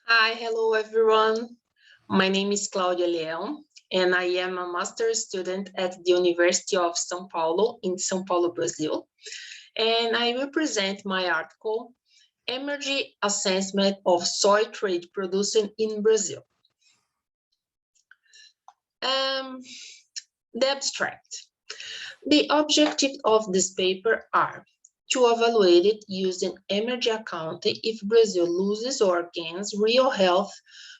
Hi, hello everyone. My name is Claudia Leão, and I am a master's student at the University of São Paulo in São Paulo, Brazil. And I will present my article, Emergy Assessment of Soy Trade Producing in Brazil. The abstract. The objectives of this paper are to evaluate it using Emergy accounting if Brazil loses or gains real health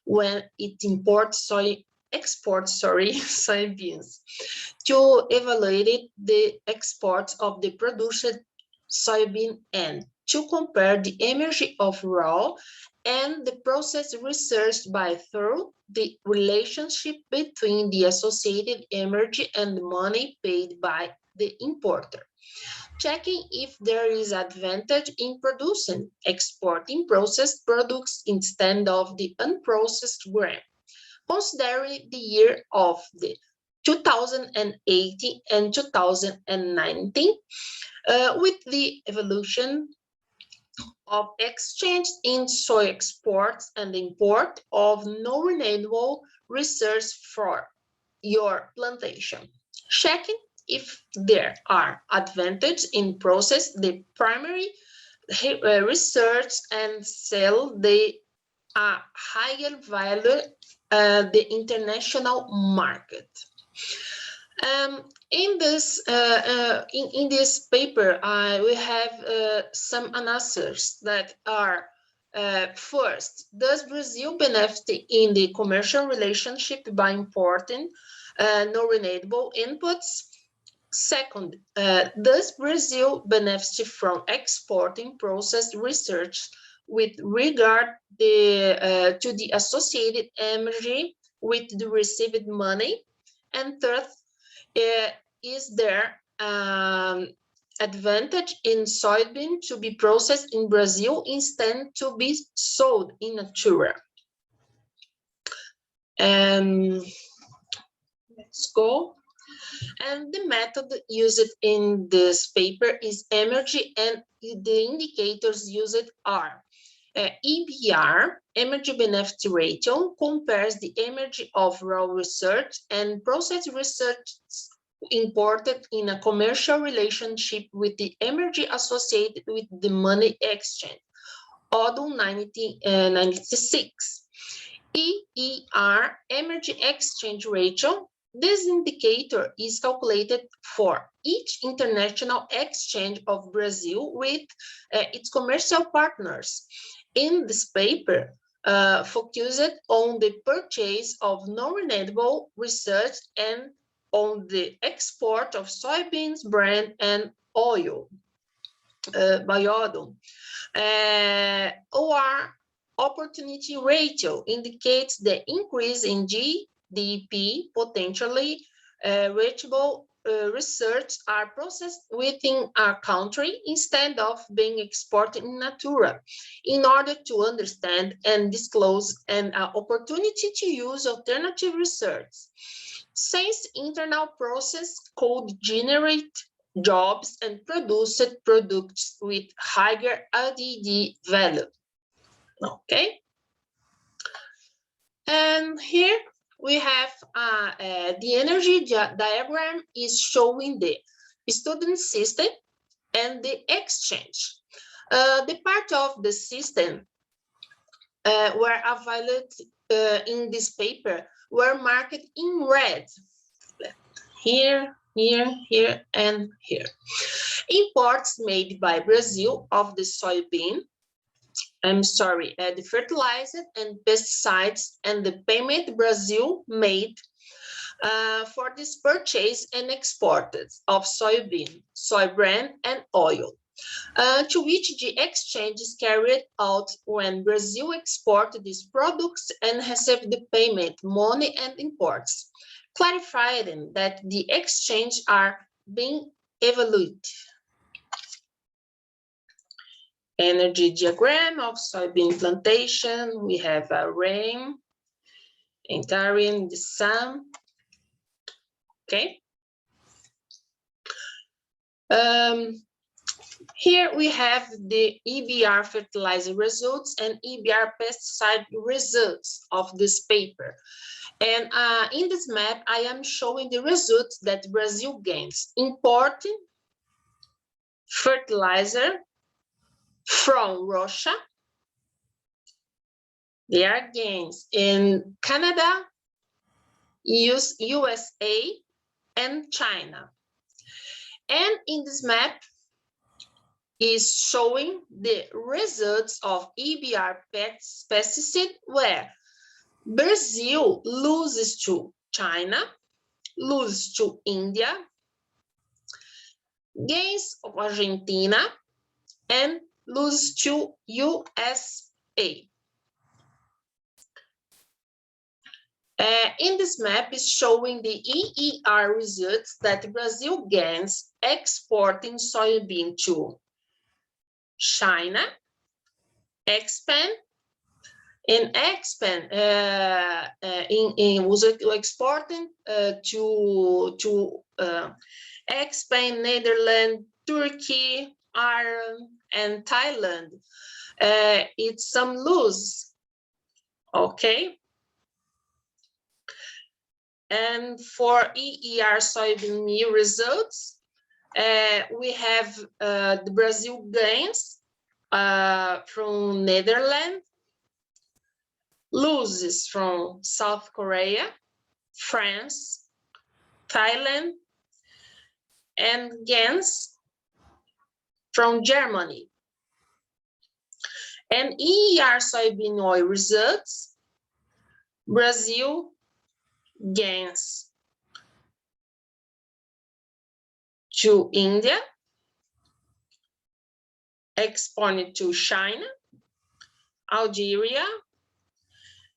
when it exports soybeans, to evaluate the exports of the produced soybean, and to compare the energy of raw and the process researched by through the relationship between the associated energy and the money paid by the importer, checking if there is advantage in exporting processed products instead of the unprocessed grain, considering the year of the 2018 and 2019 with the evolution of exchange in soy exports and import of non-renewable research for your plantation, checking if there are advantages in process the primary research and sell the higher value the international market. In this paper, we have some answers that are first, does Brazil benefit in the commercial relationship by importing non-renewable inputs? Second, does Brazil benefit from exporting processed research with regard to the associated energy with the received money? And third, is there advantage in soybean to be processed in Brazil instead to be sold in natura? Let's go. And the method used in this paper is Emergy, and the indicators used are EBR, Emergy Benefit Ratio, compares the energy of raw research and process research imported in a commercial relationship with the energy associated with the money exchange, Odum 1996. EER, Energy Exchange Ratio. This indicator is calculated for each international exchange of Brazil with its commercial partners. In this paper, focused on the purchase of non-renewable research and on the export of soybeans, bran, and oil, biodiesel. OR, opportunity ratio, indicates the increase in GDP potentially reachable research are processed within a country instead of being exported in natura, in order to understand and disclose an opportunity to use alternative research. Since internal process could generate jobs and produced products with higher added value. Okay. And here we have the energy diagram is showing the student system and the exchange. The part of the system were available in this paper were marked in red. Here, here, here, and here. Imports made by Brazil of the soybean, the fertilizer and pesticides, and the payment Brazil made for this purchase and exported of soybean, soy bran, and oil, to which the exchange is carried out when Brazil exported these products and received the payment, money, and imports, clarifying that the exchange are being evaluated. Energy diagram of soybean plantation. We have a rain, entering the sun. Okay. Here we have the EBR fertilizer results and EBR pesticide results of this paper. And in this map, I am showing the results that Brazil gains importing fertilizer from Russia. There are gains in Canada, USA, and China. And in this map is showing the results of EBR pesticide, where Brazil loses to China, loses to India, gains of Argentina, and loses to USA. In this map is showing the EER results that Brazil gains exporting soybean to China, expand, exporting to Spain, Netherlands, Turkey, Ireland, and Thailand. It's some loss, okay? And for EER soybean meal results, we have the Brazil gains from Netherlands, loses from South Korea, France, Thailand, and gains from Germany. And EER soybean oil results, Brazil gains to India, exported to China, Algeria,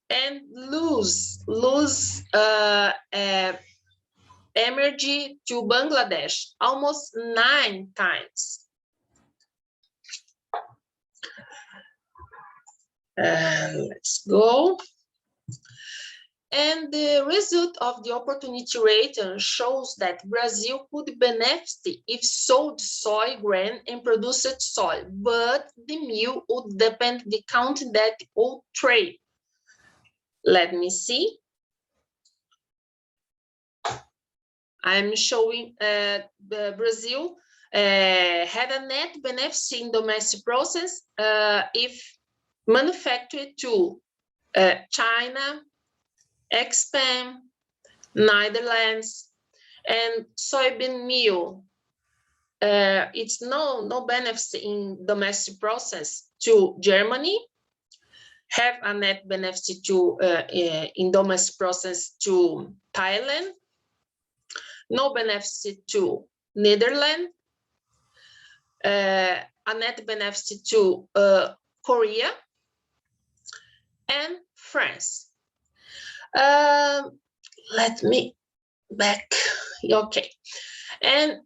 and lose Emergy to Bangladesh almost 9 times. Let's go. And the result of the opportunity rating shows that Brazil could benefit if sold soy grain and produced soy, but the meal would depend on the country that would trade. Let me see. I'm showing Brazil had a net benefit in domestic process if manufactured to China, Spain, Netherlands, and soybean meal. It's no benefit in domestic process to Germany, have a net benefit to in domestic process to Thailand, no benefit to Netherlands, a net benefit to Korea and France. Let me back. Okay, and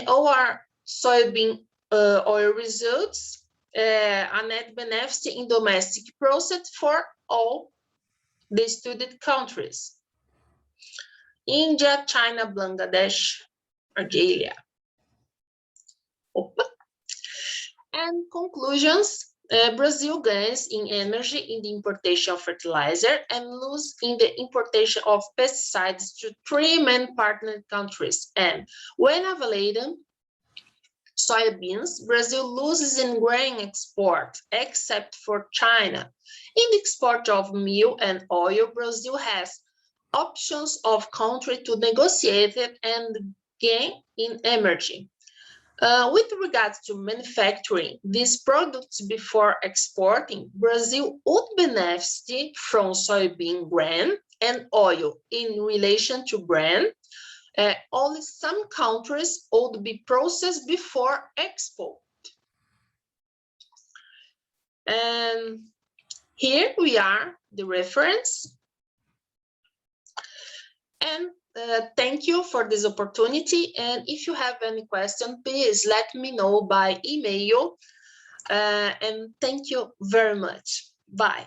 our soybean oil results, a net benefit in domestic process for all the studied countries: India, China, Bangladesh, Algeria. And conclusions. Brazil gains in energy in the importation of fertilizer and lose in the importation of pesticides to 3 main partner countries. And when evaluating soybeans, Brazil loses in grain export, except for China. In the export of meal and oil, Brazil has options of country to negotiate it and gain in energy. With regards to manufacturing these products before exporting, Brazil would benefit from soybean grain and oil in relation to grain. Only some countries would be processed before export. And here we are, the reference. And thank you for this opportunity. And if you have any question, please let me know by email. And thank you very much. Bye.